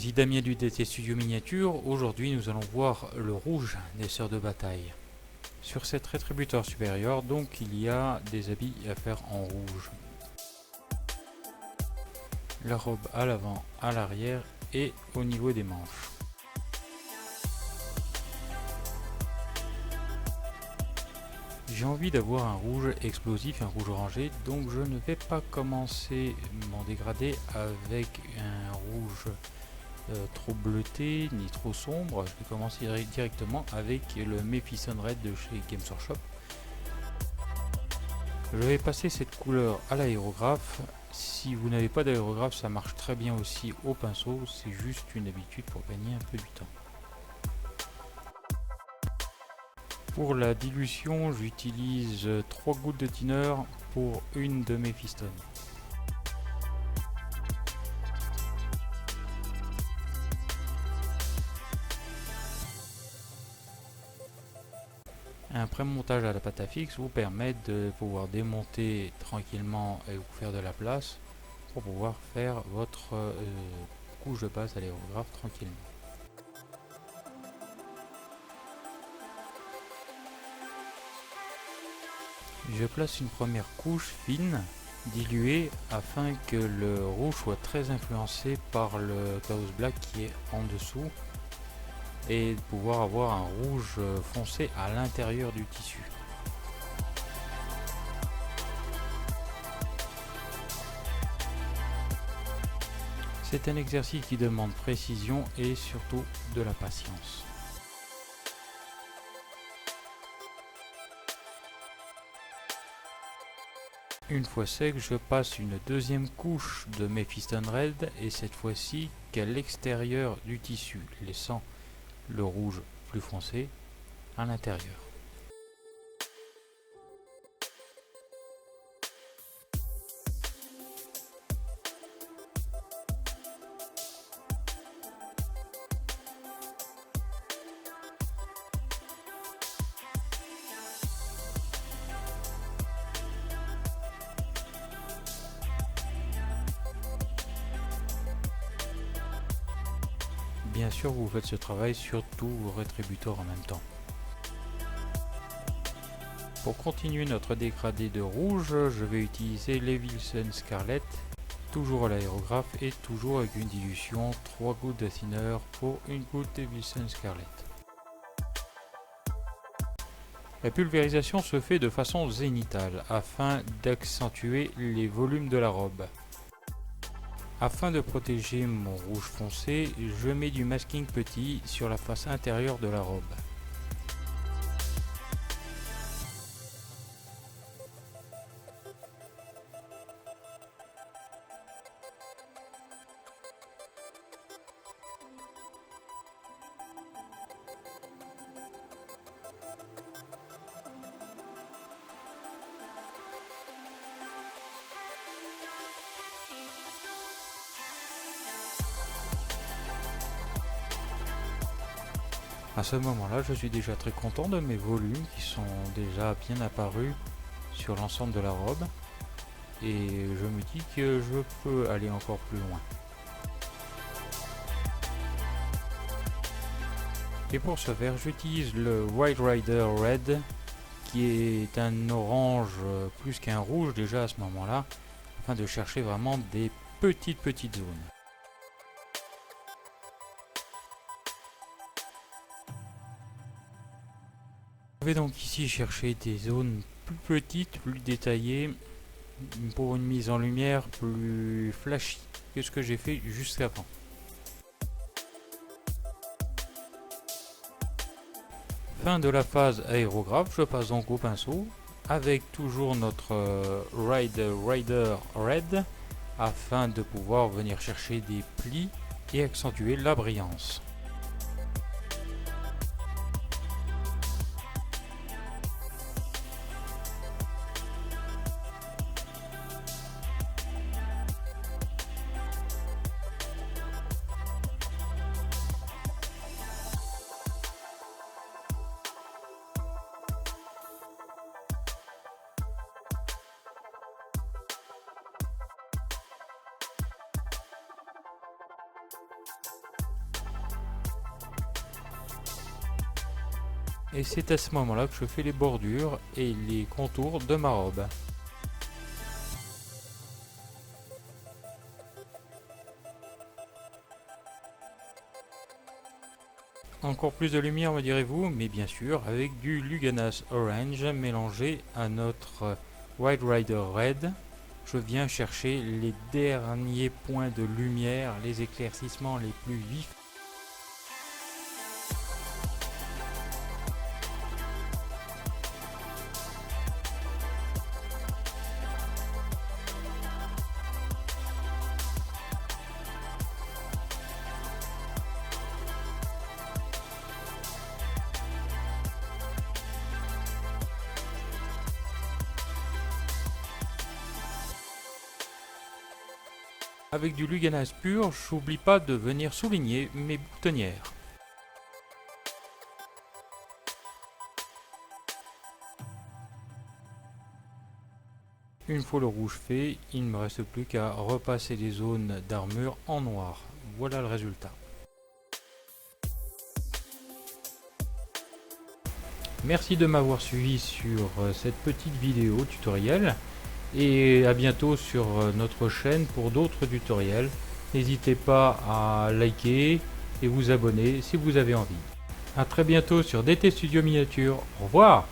Ici Damien du DT Studio Miniature. Aujourd'hui nous allons voir le rouge des sœurs de bataille. Sur cette rétributeur supérieur, donc il y a des habits à faire en rouge. La robe à l'avant, à l'arrière et au niveau des manches. J'ai envie d'avoir un rouge explosif, un rouge orangé, donc je ne vais pas commencer mon dégradé avec un rouge trop bleuté ni trop sombre. Je vais commencer directement avec le Mephiston Red de chez Games Workshop. Je vais passer cette couleur à l'aérographe. Si vous n'avez pas d'aérographe, ça marche très bien aussi au pinceau, c'est juste une habitude pour gagner un peu du temps. Pour la dilution, j'utilise 3 gouttes de thinner pour une de mes fistons. Un pré-montage à la pâte à fixe vous permet de pouvoir démonter tranquillement et vous faire de la place pour pouvoir faire votre couche de base à l'aérographe tranquillement. Je place une première couche fine, diluée, afin que le rouge soit très influencé par le Chaos Black qui est en dessous et de pouvoir avoir un rouge foncé à l'intérieur du tissu. C'est un exercice qui demande précision et surtout de la patience. Une fois sec, je passe une deuxième couche de Mephiston Red et cette fois-ci qu'à l'extérieur du tissu, laissant le rouge plus foncé à l'intérieur. Bien sûr, vous faites ce travail sur tous vos rétributeurs en même temps. Pour continuer notre dégradé de rouge, je vais utiliser les Wilson Scarlet, toujours à l'aérographe et toujours avec une dilution 3 gouttes de thinner pour une goutte de Wilson Scarlet. La pulvérisation se fait de façon zénithale afin d'accentuer les volumes de la robe. Afin de protéger mon rouge foncé, je mets du masking petit sur la face intérieure de la robe. À ce moment-là, je suis déjà très content de mes volumes qui sont déjà bien apparus sur l'ensemble de la robe et je me dis que je peux aller encore plus loin. Et pour ce faire, j'utilise le White Rider Red qui est un orange plus qu'un rouge déjà à ce moment-là afin de chercher vraiment des petites zones. Je vais donc ici chercher des zones plus petites, plus détaillées, pour une mise en lumière plus flashy que ce que j'ai fait jusqu'avant. Fin de la phase aérographe, je passe donc au pinceau avec toujours notre Rider Red afin de pouvoir venir chercher des plis et accentuer la brillance. Et c'est à ce moment-là que je fais les bordures et les contours de ma robe. Encore plus de lumière me direz-vous, mais bien sûr avec du Luganas Orange mélangé à notre White Rider Red. Je viens chercher les derniers points de lumière, les éclaircissements les plus vifs. Avec du Luganas pur, j'oublie pas de venir souligner mes boutonnières. Une fois le rouge fait, il ne me reste plus qu'à repasser les zones d'armure en noir. Voilà le résultat. Merci de m'avoir suivi sur cette petite vidéo tutoriel et à bientôt sur notre chaîne pour d'autres tutoriels. N'hésitez pas à liker et vous abonner si vous avez envie. A très bientôt sur DT Studio Miniature. Au revoir!